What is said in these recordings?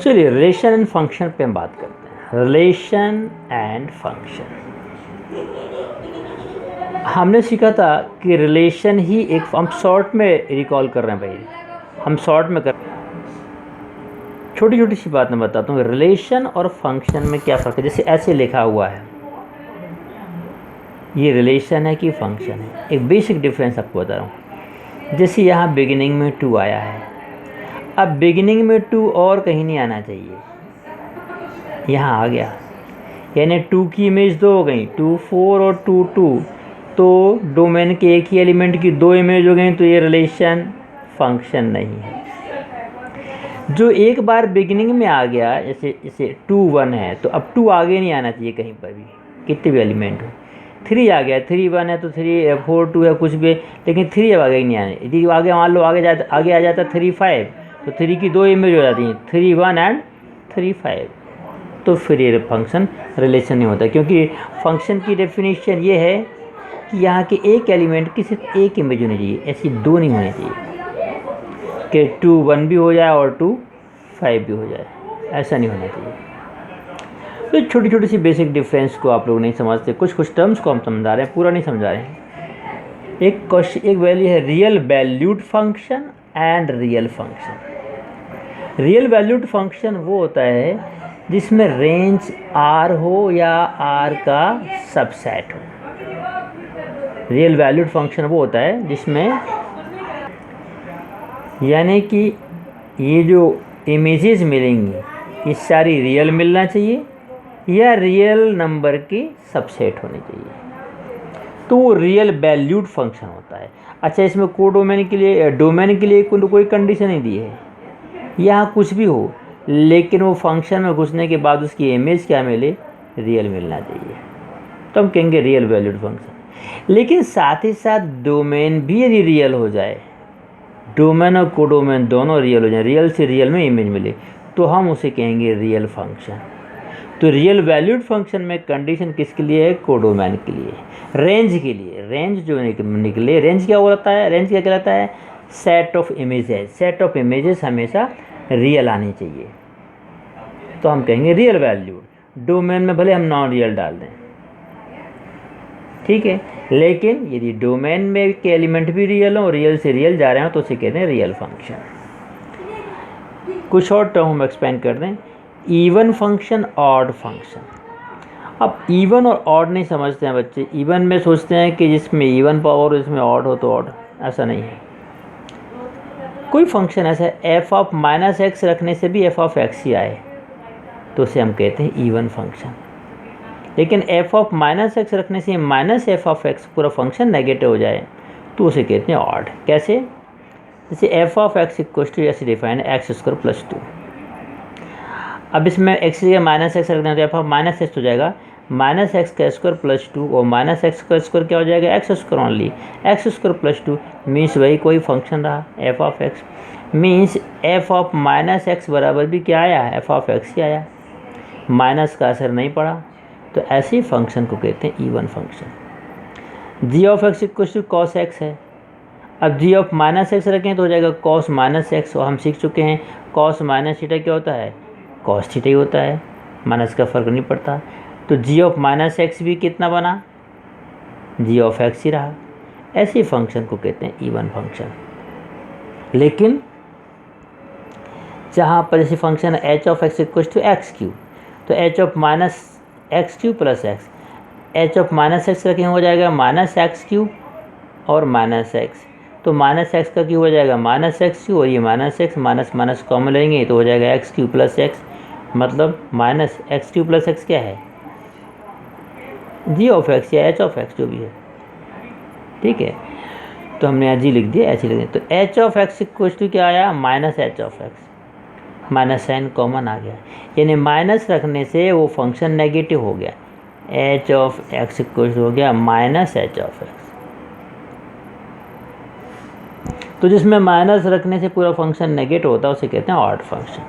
चलिए relation and function पे हम बात करते हैं। रिलेशन एंड फंक्शन हमने सीखा था कि रिलेशन ही एक, हम शॉर्ट में रिकॉल कर रहे हैं भाई, हम शॉर्ट में कर, छोटी छोटी सी बात मैं बताता हूँ। रिलेशन और फंक्शन में क्या फ़र्क है। जैसे ऐसे लिखा हुआ है, ये रिलेशन है कि फंक्शन है। एक बेसिक डिफरेंस आपको बता रहा हूँ। जैसे यहाँ बिगिनिंग में 2 आया है, अब बिगिनिंग में 2 और कहीं नहीं आना चाहिए, यहाँ आ गया, यानी 2 की इमेज 2 हो गई, 2 4 और 2 2, तो डोमेन के एक ही एलिमेंट की 2 इमेज हो गई, तो ये रिलेशन फंक्शन नहीं है। जो एक बार बिगिनिंग में आ गया, जैसे जैसे 2 1 है, तो अब 2 आगे नहीं आना चाहिए कहीं पर भी, कितने भी एलिमेंट हो। 3 आ गया, 3 1 है तो 3 4 2 है कुछ भी, लेकिन 3 अब आगे नहीं आने। यदि आगे मान लो आगे आ जाता 3 5, तो 3 की 2 इमेज हो जाती हैं, 3 1 एंड 3 5, तो फिर ये फंक्शन रिलेशन नहीं होता। क्योंकि फंक्शन की डेफिनेशन ये है कि यहाँ के एक एलिमेंट की सिर्फ एक इमेज होनी चाहिए, ऐसी 2 नहीं होनी चाहिए कि 2 1 भी हो जाए और 2 5 भी हो जाए, ऐसा नहीं होना चाहिए। तो छोटी छोटी सी बेसिक डिफरेंस को आप लोग नहीं समझते, कुछ टर्म्स को हम समझा रहे हैं, पूरा नहीं समझा रहे हैं। एक वैल्यू है real valued function and real function. Real valued function वो होता है जिसमें रेंज R हो या R का सबसेट हो। रियल वैल्यूड फंक्शन वो होता है जिसमें, यानी कि ये जो इमेजेस मिलेंगी ये सारी रियल मिलना चाहिए या रियल नंबर की सबसेट होनी चाहिए, तो वो रियल वैल्यूड फंक्शन होता है। अच्छा, इसमें डोमेन के लिए कोई कंडीशन नहीं दी है, यहाँ कुछ भी हो, लेकिन वो फंक्शन में घुसने के बाद उसकी इमेज क्या मिले, रियल मिलना चाहिए, तो हम कहेंगे रियल वैल्यूड फंक्शन। लेकिन साथ ही साथ डोमेन भी यदि रियल हो जाए, डोमेन और कोडोमेन दोनों रियल हो जाए, रियल से रियल में इमेज मिले, तो हम उसे कहेंगे रियल फंक्शन। तो रियल वैल्यूड फंक्शन में कंडीशन किसके लिए है, कोडोमेन के लिए, रेंज के लिए। रेंज जो निकले, रेंज क्या होता है, रेंज क्या कहलाता है, set of images. Set of images हमेशा रियल आनी चाहिए, तो हम कहेंगे रियल वैल्यूड। डोमेन में भले हम नॉन रियल डाल दें, ठीक है, लेकिन यदि डोमेन में के एलिमेंट भी रियल हो, रियल से रियल जा रहे हो, तो उसे कहते हैं रियल फंक्शन। कुछ और टर्म हम एक्सपेंड कर दें, इवन फंक्शन, ऑड फंक्शन। अब इवन और ऑड नहीं समझते हैं बच्चे। इवन में सोचते हैं कि जिसमें इवन पावर इसमें ऑड हो तो ऑड, ऐसा नहीं है। कोई फंक्शन ऐसा है, एफ ऑफ माइनस एक्स रखने से भी एफ ऑफ एक्स ही आए, तो उसे हम कहते हैं इवन फंक्शन। लेकिन एफ ऑफ माइनस एक्स रखने से माइनस एफ ऑफ एक्स पूरा फंक्शन नेगेटिव हो जाए, तो उसे कहते हैं ऑड। कैसे, जैसे F of X equal to ऐसे डिफाइन एक्स स्क्वायर प्लस 2। अब इसमें एक्स की जगह माइनस एक्स रख दें तो एफ ऑफ माइनस एक्स हो जाएगा, माइनस एक्स का स्क्वायर प्लस 2, और माइनस एक्स का स्क्वायर क्या हो जाएगा, x square only. X square plus 2 means वही कोई फंक्शन रहा, F of x, means F of minus x बराबर भी क्या आया, एफ ऑफ एक्स ही आया, माइनस का असर नहीं पड़ा, तो ऐसे फंक्शन को कहते हैं even function. G of X equal to cos X है, अब जी ऑफ माइनस एक्स रखें तो हो जाएगा कॉस माइनस एक्स, और हम सीख चुके हैं कॉस माइनस थीटा क्या होता है, कॉस थीटा ही होता है, माइनस का फ़र्क नहीं पड़ता। तो जी ऑफ माइनस एक्स भी कितना बना, जी ऑफ एक्स ही रहा। ऐसे फंक्शन को कहते हैं इवन फंक्शन। लेकिन जहाँ पर जैसे function H of X equal to X cube, तो H of minus X cube plus X, H of minus X रखें हो जाएगा माइनस एक्स क्यू और माइनस एक्स, तो माइनस एक्स का क्यू हो जाएगा माइनस एक्स क्यू, और ये minus X minus minus common लेंगे तो हो जाएगा एक्स क्यू प्लस एक्स, मतलब minus X cube plus X क्या है, जी ऑफ एक्स या एच ऑफ एक्स जो भी है, ठीक है। तो हमने यहाँ जी लिख दिया, एच लिख दिया, तो H of X equal to क्या आया, minus H of X, minus sign common आ गया, यानी माइनस रखने से वो फंक्शन नेगेटिव हो गया, H of X equal to हो गया माइनस एच ऑफ एक्स। तो जिसमें माइनस रखने से पूरा फंक्शन नेगेटिव होता है उसे कहते हैं ऑड फंक्शन।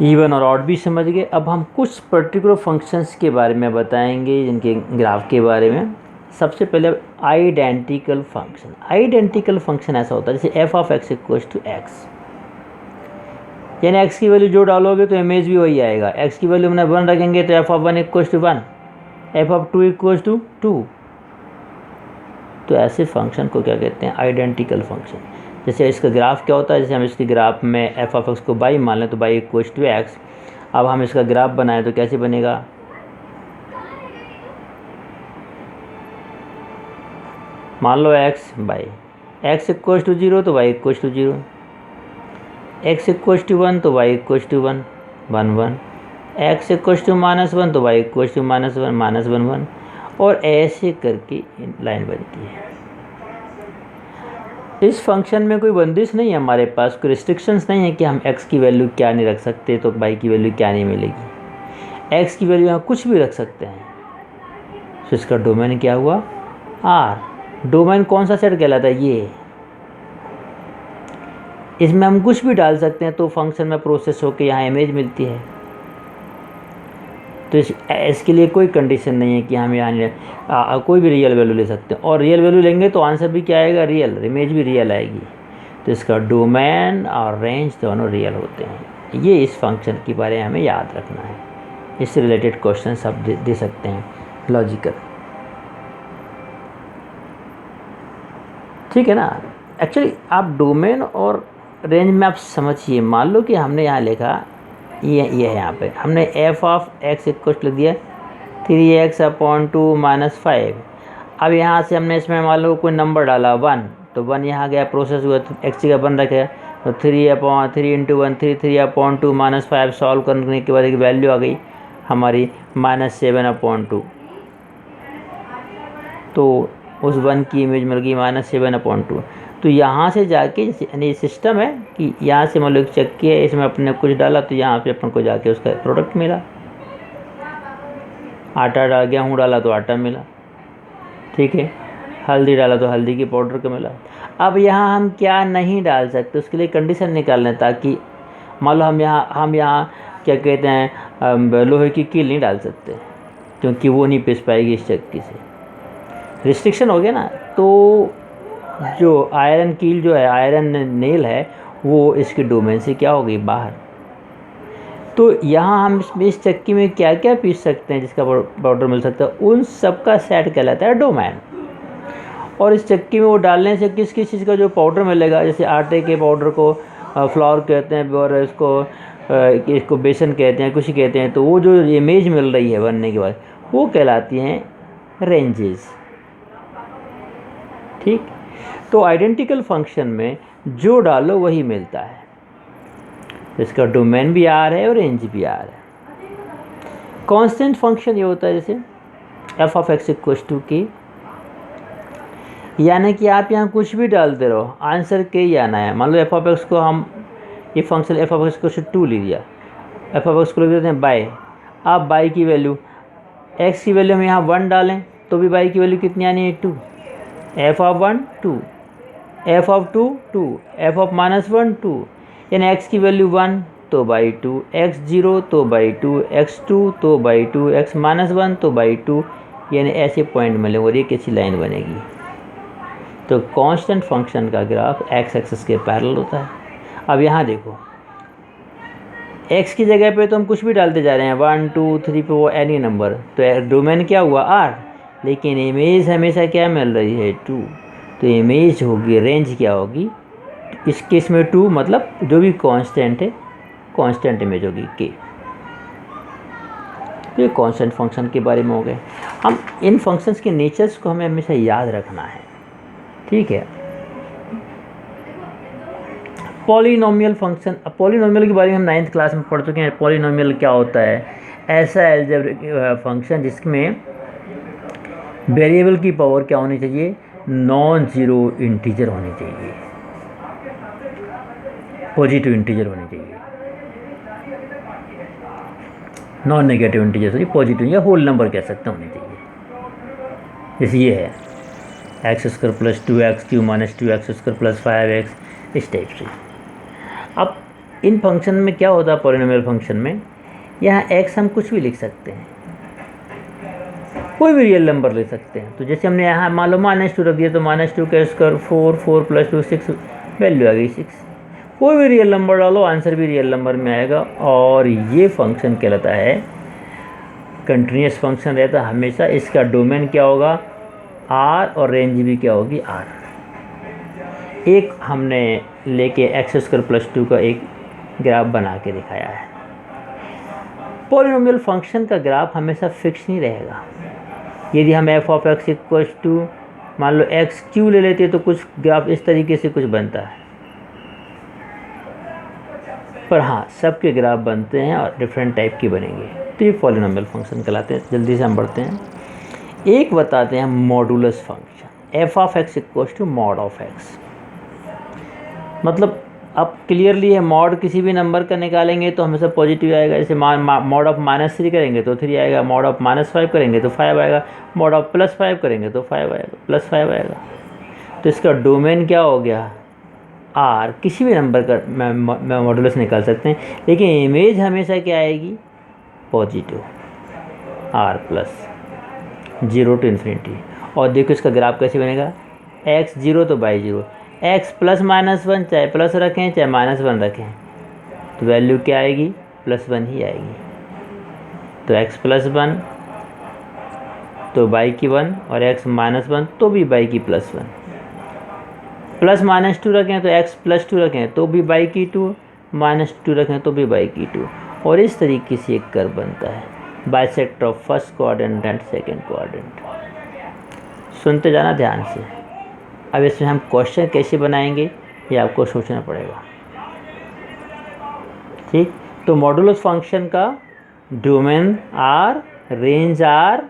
इवन और ऑड भी समझ गए। अब हम कुछ पर्टिकुलर फंक्शंस के बारे में बताएंगे, जिनके ग्राफ के बारे में। सबसे पहले आइडेंटिकल फंक्शन। आइडेंटिकल फंक्शन ऐसा होता है जैसे F of X equal to X, यानी एक्स की वैल्यू जो डालोगे तो इमेज भी वही आएगा। एक्स की वैल्यू हमने 1 रखेंगे तो f(1) equals to 1, f(2) equals to 2। तो ऐसे फंक्शन को क्या कहते हैं? Identical function. जैसे इसका ग्राफ क्या होता है, जैसे हम इसके ग्राफ में f(x) को y मान लें तो y इक्वल्स टू x। अब हम इसका ग्राफ बनाएं तो कैसे बनेगा? मान लो x by x equals to 0 तो y equals to 0, x equals to 1 तो y equals to 1, 1 1, x equals to -1 तो y इक्वल्स टू -1, -1 1, और ऐसे करके लाइन बनती है। इस फंक्शन में कोई बंदिश नहीं है हमारे पास, कोई रिस्ट्रिक्शंस नहीं है कि हम x की वैल्यू क्या नहीं रख सकते तो y की वैल्यू क्या नहीं मिलेगी। x की वैल्यू यहाँ कुछ भी रख सकते हैं। तो इसका डोमेन क्या हुआ? R। डोमेन कौन सा सेट कहलाता है? ये। इसमें हम कुछ भी डाल सकते हैं तो फंक्शन में प्रोसेस होकर यहाँ इमेज मिलती है। तो इसके लिए कोई कंडीशन नहीं है कि हम यहाँ कोई भी रियल वैल्यू ले सकते हैं, और रियल वैल्यू लेंगे तो आंसर भी क्या आएगा? रियल। इमेज भी रियल आएगी। तो इसका डोमेन और रेंज दोनों रियल होते हैं। ये इस फंक्शन के बारे में हमें याद रखना है। इससे रिलेटेड क्वेश्चन आप दे सकते हैं लॉजिकल, ठीक है ना। एक्चुअली आप डोमेन और रेंज में आप समझिए। मान लो कि हमने यहाँ लिखा ये है, यहाँ पे हमने f(x) इक्वल लिख दिया 3x/2 - 5। अब यहाँ से हमने इसमें मान लो कोई नंबर डाला 1, तो 1 यहाँ गया, प्रोसेस हुआ, तो x का 1 रखे, तो 3/3 × 1 3/2 - 5 सॉल्व करने के बाद एक वैल्यू आ गई हमारी -7/2। तो उस 1 की इमेज मिल गई -7/2। तो यहाँ से जाके यानी सिस्टम है कि यहाँ से मान लो एक चक्की है, इसमें अपने कुछ डाला तो यहाँ पे अपन को जाके उसका प्रोडक्ट मिला। आटा डाल, गेहूँ डाला तो आटा मिला, ठीक है। हल्दी डाला तो हल्दी की पाउडर का मिला। अब यहाँ हम क्या नहीं डाल सकते, उसके लिए कंडीशन निकालना है, ताकि मान लो हम यहाँ क्या कहते हैं लोहे की कील नहीं डाल सकते, क्योंकि वो नहीं पिस पाएगी इस चक्की से। रिस्ट्रिक्शन हो गया ना। तो जो आयरन कील जो है, आयरन नेल है, वो इसके डोमेन से क्या हो गई? बाहर। तो यहाँ हम इस चक्की में क्या क्या पीस सकते हैं जिसका पाउडर मिल सकता है, उन सब का सेट कहलाता है डोमेन। और इस चक्की में वो डालने से किस किस चीज़ का जो पाउडर मिलेगा, जैसे आटे के पाउडर को फ्लावर कहते हैं, और इसको बेसन कहते हैं, कुछ कहते हैं। तो वो जो इमेज मिल रही है बनने के बाद, वो कहलाती हैं रेंजेस, ठीक। तो आइडेंटिकल फंक्शन में जो डालो वही मिलता है। इसका डोमेन भी R है और रेंज भी R है। कांस्टेंट फंक्शन ये होता है जैसे f(x) = k, यानी कि आप यहाँ कुछ भी डालते रहो, आंसर k ही आना है। मान लो f(x) को हम ये फंक्शन f(x) = 2 ले लिया, f(x) को लिख देते हैं बाय। आप बाय की वैल्यू, x की वैल्यू हम यहाँ 1 डालें तो भी बाय की वैल्यू कितनी आनी है? 2। f(1) 2, f(2) 2, f(-1) 2, यानी x की वैल्यू 1 तो बाई 2, x0 तो बाई 2, x2 तो बाई 2, x-1 तो बाई 2, यानी ऐसे पॉइंट मिले और एक ऐसी लाइन बनेगी। तो कांस्टेंट फंक्शन का ग्राफ x एक्सिस के पैरेलल होता है। अब यहाँ देखो, x की जगह पे तो हम कुछ भी डालते जा रहे हैं, 1 2 3 4 एनी नंबर, तो डोमेन क्या हुआ? R। लेकिन इमेज हमेशा क्या मिल रही है? 2। तो इमेज होगी, रेंज क्या होगी इस केस में? 2, मतलब जो भी कांस्टेंट है, कांस्टेंट इमेज होगी k। तो ये कांस्टेंट फंक्शन के बारे में हो गए। हम इन फंक्शंस के नेचर्स को हमें हमेशा याद रखना है, ठीक है। पॉलिनोमियल फंक्शन, पॉलिनोमियल के बारे में हम 9th क्लास में पढ़ चुके हैं। पॉलिनोमियल क्या होता है? ऐसा अलजेब्रिक फंक्शन जिसमें वेरिएबल की पावर क्या होनी चाहिए? नॉन ज़ीरो इंटीजर होनी चाहिए, पॉजिटिव इंटीजर होनी चाहिए, non negative integer sorry positive या होल नंबर कह सकते होनी चाहिए। जैसे ये है x² + 2x³ - 2x² + 5x, इस टाइप से। अब इन फंक्शन में क्या होता है? पॉलिनोमियल फंक्शन में यहाँ x हम कुछ भी लिख सकते हैं, कोई भी रियल नंबर ले सकते हैं। तो जैसे हमने यहाँ मान लो -2 रख दिया, तो -2 का स्क्वायर 4, 4 + 2 6, वैल्यू आ गई 6। कोई भी रियल नंबर डालो, आंसर भी रियल नंबर में आएगा। और ये फंक्शन कहलाता है कंटिन्यूस फंक्शन रहता है हमेशा। इसका डोमेन क्या होगा, आर, और रेंज भी क्या होगी, आर। एक हमने लेके x² + 2 का एक ग्राफ बना के दिखाया है। पॉलिनोमियल फंक्शन का ग्राफ हमेशा फिक्स नहीं रहेगा। यदि हम f(x) मान लो x³ ले लेते हैं तो कुछ ग्राफ इस तरीके से कुछ बनता है, पर हाँ सबके ग्राफ बनते हैं और डिफरेंट टाइप के बनेंगे, तो ये पॉलिनोमियल फंक्शन कहलाते हैं। जल्दी से हम बढ़ते हैं। एक बताते हैं मॉडुलस फंक्शन, f(x) mod(x). मतलब अब क्लियरली है, मॉड किसी भी नंबर का निकालेंगे तो हमेशा पॉजिटिव आएगा। जैसे मॉड ऑफ -3 करेंगे तो 3 आएगा, मॉड ऑफ -5 करेंगे तो 5 आएगा, मॉड ऑफ +5 करेंगे तो 5 आएगा, +5 आएगा। तो इसका डोमेन क्या हो गया, आर। किसी भी नंबर का मॉडुलस निकाल सकते हैं, लेकिन इमेज हमेशा क्या आएगी, पॉजिटिव, r + 0 to ∞। और देखो इसका ग्राफ कैसे बनेगा, x 0 तो y 0, x +-1 चाहे प्लस रखें चाहे -1 रखें तो वैल्यू क्या आएगी, +1 ही आएगी। तो x +1 तो y की 1, और x -1 तो भी y की +1। +-2 रखें तो x +2 रखें तो भी y की 2, -2 रखें तो भी y की 2। और इस तरीके से एक कर्व बनता है, bisector of first quadrant and second quadrant. सुनते जाना ध्यान से। अब इसमें हम क्वेश्चन कैसे बनाएंगे ये आपको सोचना पड़ेगा, ठीक। तो मॉडुलस फंक्शन का डोमेन आर, रेंज आर,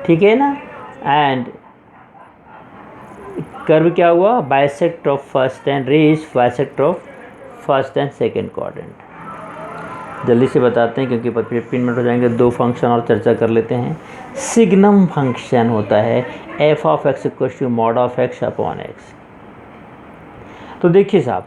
ठीक है ना, एंड कर्व क्या हुआ, bisect of first and range bisect of first and second quadrant. जल्दी से बताते हैं क्योंकि 15 मिनट हो जाएंगे। दो फंक्शन और चर्चा कर लेते हैं। सिग्नम फंक्शन होता है f(x) mod(x)/x। तो देखिए साहब,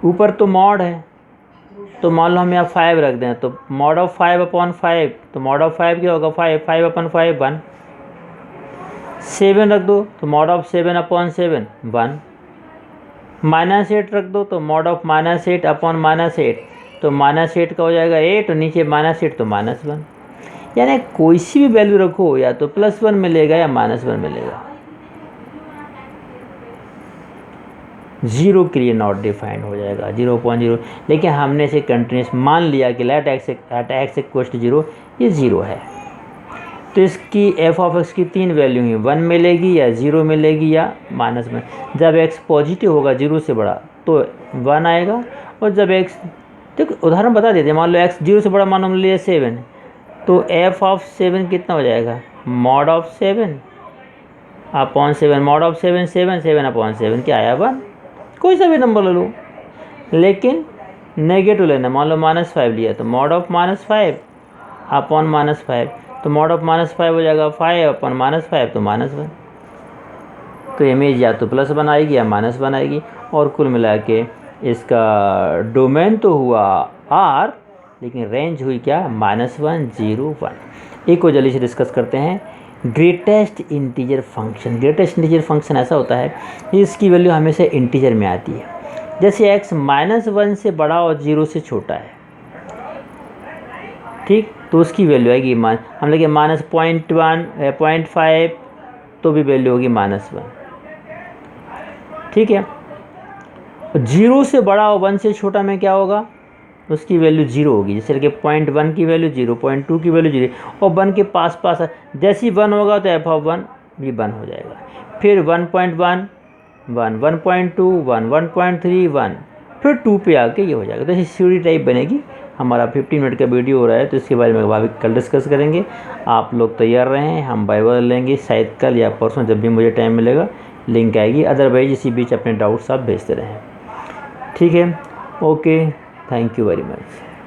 ऊपर तो मॉड है, तो मान लो हम यहाँ 5 रख दें तो mod of 5/5, तो mod of 5 क्या होगा, 5/5 1। 7 रख दो तो mod of 7/7 1। -8 रख दो तो mod of -8/8, तो -8 का हो जाएगा 8, और नीचे -8 तो -1। यानी कोई सी भी वैल्यू रखो, या तो +1 मिलेगा या -1 मिलेगा। 0 के लिए नॉट डिफाइंड हो जाएगा, 0.0। लेकिन हमने इसे कंटिन्यूस मान लिया कि लेट x = 0, ये 0 है। तो इसकी f(x) की 3 वैल्यू हैं, 1 मिलेगी या 0 मिलेगी या -1। जब x पॉजिटिव होगा 0 से बड़ा तो 1 आएगा, और जब x, देखो उदाहरण बता देते हैं, मान लो x 0 से बड़ा मान लिया 7, तो f(7) कितना हो जाएगा, mod of 7/7, mod of 7 7/7 क्या आया, 1। कोई सा भी नंबर ले लो, लेकिन नेगेटिव लेना। मान लो -5 लिया तो mod of -5/-5, तो mod of -5 हो जाएगा 5/-5 तो -1। तो इमेज या तो +1 आएगी या -1 आएगी। और कुल मिला के इसका डोमेन तो हुआ R, लेकिन रेंज हुई क्या, -1 0 1। एक को जल्दी से डिस्कस करते हैं। Greatest integer function. Greatest integer function ऐसा होता है इसकी वैल्यू हमेशा इंटीजर में आती है। जैसे x -1 से बड़ा और 0 से छोटा है, ठीक, तो उसकी वैल्यू आएगी हम लगे -0.1 0.5, तो भी वैल्यू होगी -1, ठीक है। 0 से बड़ा और 1 से छोटा में क्या होगा, उसकी वैल्यू 0 होगी। जैसे कि 0.1 की वैल्यू 0, 0.2 की वैल्यू 0, और 1 के पास जैसे ही 1 होगा तो f(1) भी 1 हो जाएगा। फिर 1.1 1, 1.2 1, 1.3 1, फिर 2 पे आके ये हो जाएगा। तो ऐसी सीढ़ी टाइप बनेगी। हमारा 15 मिनट का वीडियो हो रहा है, तो इसके बारे में भाभी कल डिस्कस करेंगे। आप लोग तैयार रहें, हम बाइबल लेंगे शायद कल या परसों, जब भी मुझे टाइम मिलेगा लिंक आएगी। अदरवाइज इसी बीच अपने डाउट्स आप भेजते रहें, ठीक है। Okay, thank you very much.